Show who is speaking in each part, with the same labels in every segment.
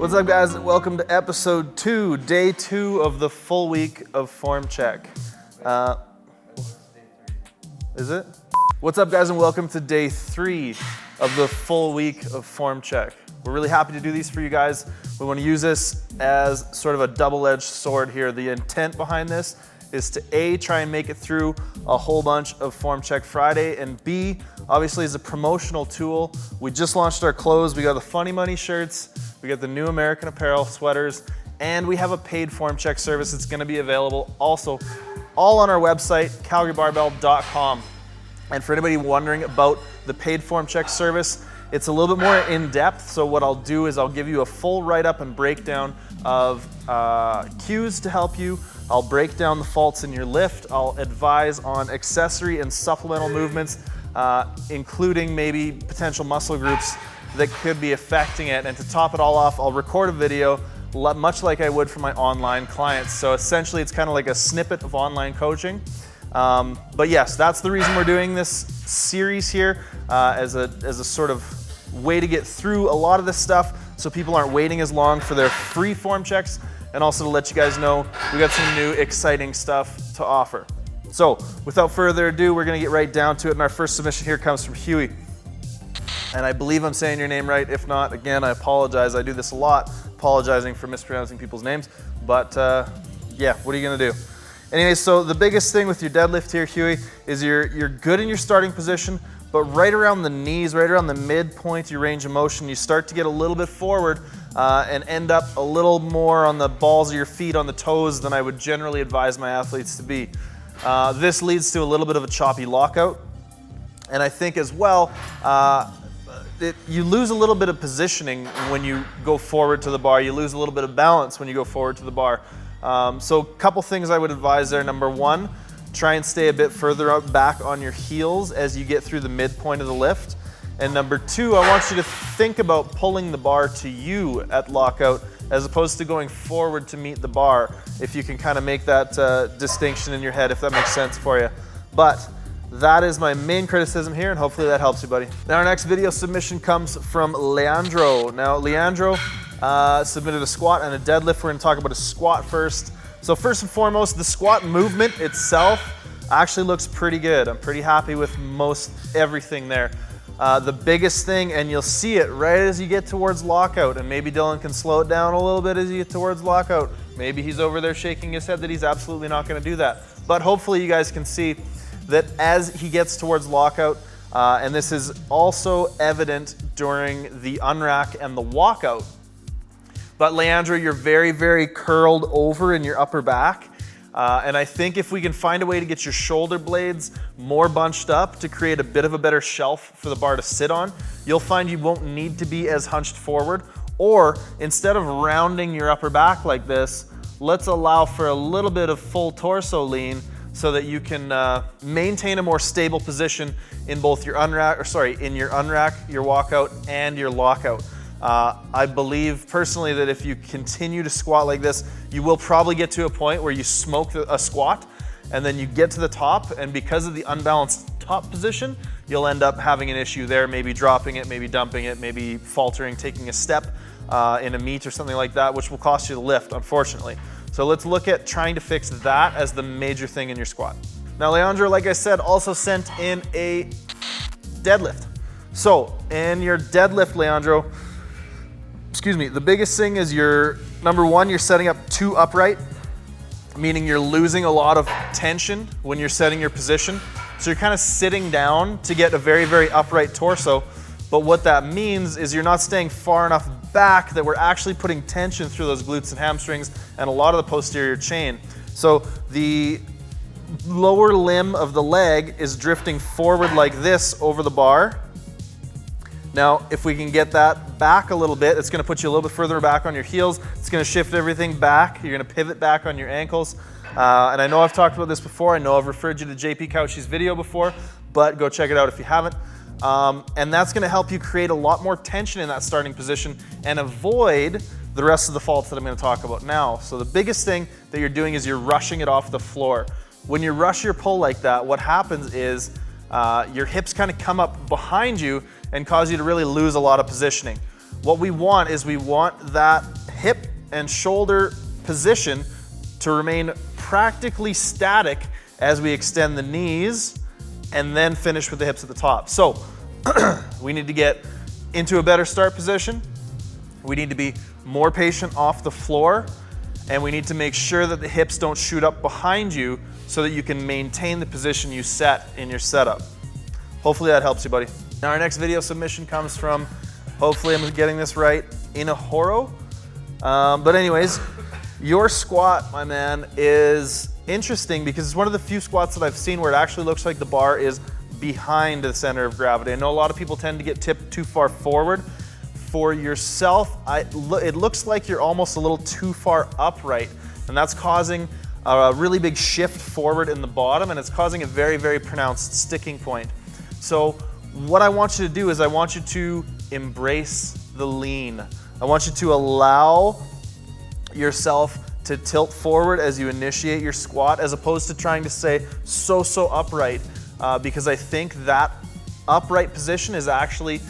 Speaker 1: What's up, guys? Welcome to episode 2, day 2 of the full week of Form Check. Is it? What's up, guys, and welcome to day 3 of the full week of Form Check. We're really happy to do these for you guys. We want to use this as sort of a double-edged sword here. The intent behind this is to A, try and make it through a whole bunch of Form Check Friday, and B, obviously as a promotional tool. We just launched our clothes. We got the Funny Money shirts, we got the new American Apparel sweaters, and we have a paid Form Check service that's gonna be available also all on our website, calgarybarbell.com. And for anybody wondering about the paid Form Check service, it's a little bit more in-depth, so what I'll do is I'll give you a full write-up and breakdown of cues to help you. I'll break down the faults in your lift. I'll advise on accessory and supplemental movements, including maybe potential muscle groups that could be affecting it. And to top it all off, I'll record a video, much like I would for my online clients. So essentially, it's kind of like a snippet of online coaching. But yes, that's the reason we're doing this series here as a sort of way to get through a lot of this stuff so people aren't waiting as long for their free form checks, and also to let you guys know we got some new exciting stuff to offer. So without further ado, we're gonna get right down to it, and our first submission here comes from Huey. And I believe I'm saying your name right. If not, again, I apologize. I do this a lot, apologizing for mispronouncing people's names, but yeah, what are you gonna do? Anyway, so the biggest thing with your deadlift here, Huey, is you're good in your starting position, but right around the knees, right around the midpoint of your range of motion, you start to get a little bit forward and end up a little more on the balls of your feet, on the toes, than I would generally advise my athletes to be. This leads to a little bit of a choppy lockout. And I think as well, you lose a little bit of positioning when you go forward to the bar. You lose a little bit of balance when you go forward to the bar. So a couple things I would advise there. Number one, try and stay a bit further out back on your heels as you get through the midpoint of the lift. And number two, I want you to think about pulling the bar to you at lockout as opposed to going forward to meet the bar, if you can kind of make that distinction in your head, if that makes sense for you. But that is my main criticism here, and hopefully that helps you, buddy. Now our next video submission comes from Leandro. Now Leandro submitted a squat and a deadlift. We're gonna talk about a squat first. So first and foremost, the squat movement itself actually looks pretty good. I'm pretty happy with most everything there. The biggest thing, and you'll see it right as you get towards lockout, and maybe Dylan can slow it down a little bit as you get towards lockout. Maybe he's over there shaking his head that he's absolutely not gonna do that. But hopefully you guys can see that as he gets towards lockout, and this is also evident during the unrack and the walkout, but Leandro, you're very, very curled over in your upper back. And I think if we can find a way to get your shoulder blades more bunched up to create a bit of a better shelf for the bar to sit on, you'll find you won't need to be as hunched forward. Or instead of rounding your upper back like this, let's allow for a little bit of full torso lean so that you can maintain a more stable position in both your unrack, your walkout, and your lockout. I believe personally that if you continue to squat like this, you will probably get to a point where you smoke a squat and then you get to the top, and because of the unbalanced top position, you'll end up having an issue there, maybe dropping it, maybe dumping it, maybe faltering, taking a step in a meet or something like that, which will cost you the lift, unfortunately. So let's look at trying to fix that as the major thing in your squat. Now, Leandro, like I said, also sent in a deadlift. So in your deadlift, Leandro, the biggest thing is number one, you're setting up too upright, meaning you're losing a lot of tension when you're setting your position. So you're kind of sitting down to get a very, very upright torso. But what that means is you're not staying far enough back that we're actually putting tension through those glutes and hamstrings and a lot of the posterior chain. So the lower limb of the leg is drifting forward like this over the bar. Now, if we can get that back a little bit, it's gonna put you a little bit further back on your heels. It's gonna shift everything back. You're gonna pivot back on your ankles. And I know I've talked about this before. I know I've referred you to JP Couchie's video before, but go check it out if you haven't. And that's gonna help you create a lot more tension in that starting position and avoid the rest of the faults that I'm gonna talk about now. So the biggest thing that you're doing is you're rushing it off the floor. When you rush your pull like that, what happens is your hips kind of come up behind you and cause you to really lose a lot of positioning. what we want is we want that hip and shoulder position to remain practically static as we extend the knees and then finish with the hips at the top. So we need to get into a better start position. We need to be more patient off the floor, and we need to make sure that the hips don't shoot up behind you so that you can maintain the position you set in your setup. Hopefully that helps you, buddy. Now our next video submission comes from, hopefully I'm getting this right, Inahoro. But anyways, your squat, my man, is interesting because it's one of the few squats that I've seen where it actually looks like the bar is behind the center of gravity. I know a lot of people tend to get tipped too far forward. For yourself, it looks like you're almost a little too far upright, and that's causing a really big shift forward in the bottom, and it's causing a very, very pronounced sticking point. So what I want you to do is I want you to embrace the lean. I want you to allow yourself to tilt forward as you initiate your squat, as opposed to trying to stay so upright, because I think that upright position is actually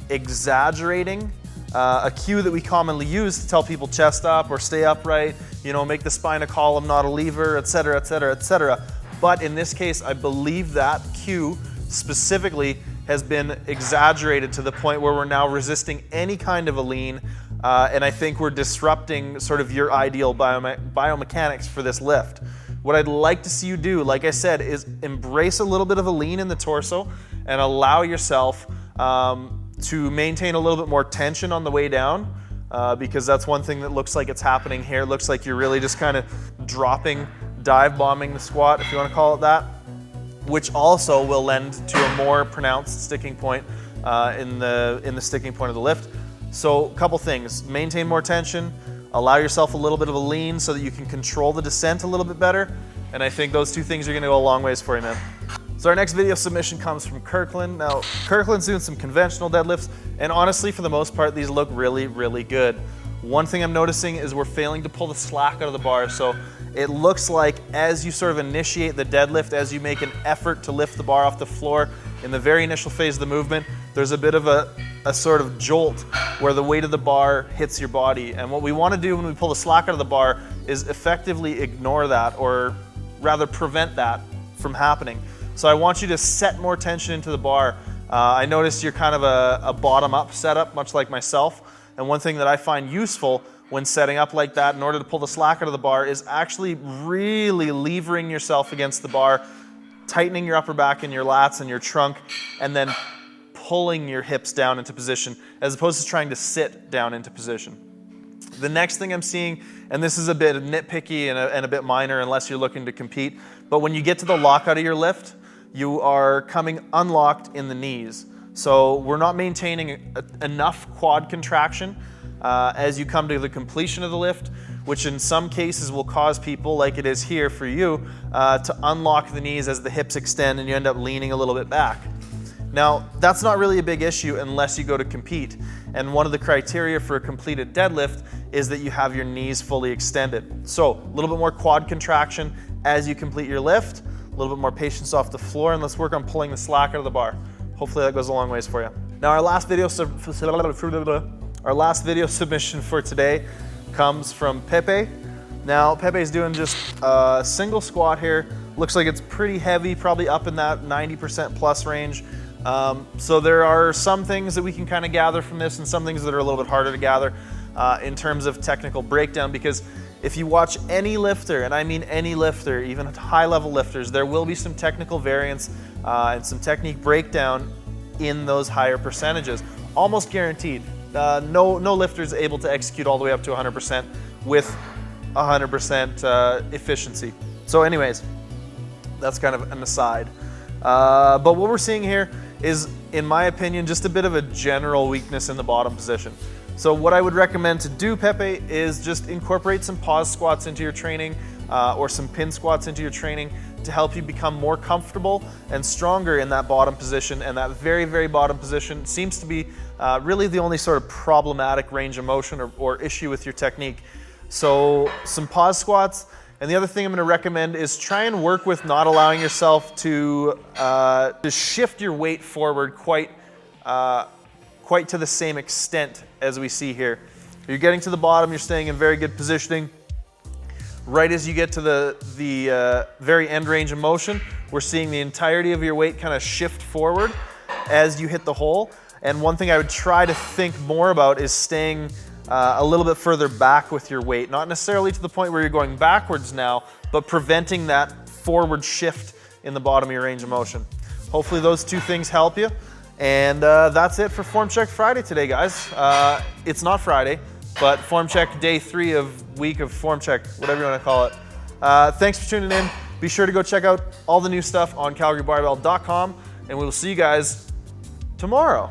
Speaker 1: exaggerating a cue that we commonly use to tell people chest up or stay upright, you know, make the spine a column, not a lever, etc., etc., etc. But in this case, I believe that cue specifically has been exaggerated to the point where we're now resisting any kind of a lean, and I think we're disrupting sort of your ideal biomechanics for this lift. What I'd like to see you do, like I said, is embrace a little bit of a lean in the torso and allow yourself to maintain a little bit more tension on the way down, because that's one thing that looks like it's happening here. It looks like you're really just kind of dropping, dive bombing the squat, if you want to call it that, which also will lend to a more pronounced sticking point in the sticking point of the lift. So a couple things: maintain more tension, allow yourself a little bit of a lean so that you can control the descent a little bit better, and I think those two things are going to go a long ways for you, man. So our next video submission comes from Kirkland. Now, Kirkland's doing some conventional deadlifts, and honestly, for the most part, these look really, really good. One thing I'm noticing is we're failing to pull the slack out of the bar. So it looks like as you sort of initiate the deadlift, as you make an effort to lift the bar off the floor, in the very initial phase of the movement, there's a bit of a sort of jolt where the weight of the bar hits your body. And what we want to do when we pull the slack out of the bar is effectively ignore that, or rather prevent that from happening. So I want you to set more tension into the bar. I noticed you're kind of a bottom-up setup, much like myself. And one thing that I find useful when setting up like that in order to pull the slack out of the bar is actually really levering yourself against the bar, tightening your upper back and your lats and your trunk, and then pulling your hips down into position, as opposed to trying to sit down into position. The next thing I'm seeing, and this is a bit nitpicky and a bit minor unless you're looking to compete, but when you get to the lockout of your lift, you are coming unlocked in the knees. So we're not maintaining enough quad contraction as you come to the completion of the lift, which in some cases will cause people, like it is here for you, to unlock the knees as the hips extend and you end up leaning a little bit back. Now, that's not really a big issue unless you go to compete. And one of the criteria for a completed deadlift is that you have your knees fully extended. So a little bit more quad contraction as you complete your lift, a little bit more patience off the floor, and let's work on pulling the slack out of the bar. Hopefully that goes a long ways for you. Now our last video submission for today comes from Pepe. Now Pepe's doing just a single squat here. Looks like it's pretty heavy, probably up in that 90% plus range. So there are some things that we can kind of gather from this and some things that are a little bit harder to gather in terms of technical breakdown, because if you watch any lifter, and I mean any lifter, even high-level lifters, there will be some technical variance and some technique breakdown in those higher percentages. Almost guaranteed. No lifter is able to execute all the way up to 100% with 100% efficiency. So anyways, that's kind of an aside. But what we're seeing here is, in my opinion, just a bit of a general weakness in the bottom position. So what I would recommend to do, Pepe, is just incorporate some pause squats into your training or some pin squats into your training to help you become more comfortable and stronger in that bottom position. And that very, very bottom position seems to be really the only sort of problematic range of motion or issue with your technique. So some pause squats. And the other thing I'm going to recommend is try and work with not allowing yourself to shift your weight forward quite quite to the same extent as we see here. You're getting to the bottom, you're staying in very good positioning. Right as you get to the very end range of motion, we're seeing the entirety of your weight kind of shift forward as you hit the hole. And one thing I would try to think more about is staying a little bit further back with your weight. Not necessarily to the point where you're going backwards now, but preventing that forward shift in the bottom of your range of motion. Hopefully those two things help you. And that's it for Form Check Friday today, guys. It's not Friday, but Form Check day 3 of week of Form Check, whatever you want to call it. Thanks for tuning in. Be sure to go check out all the new stuff on calgarybarbell.com, and we will see you guys tomorrow.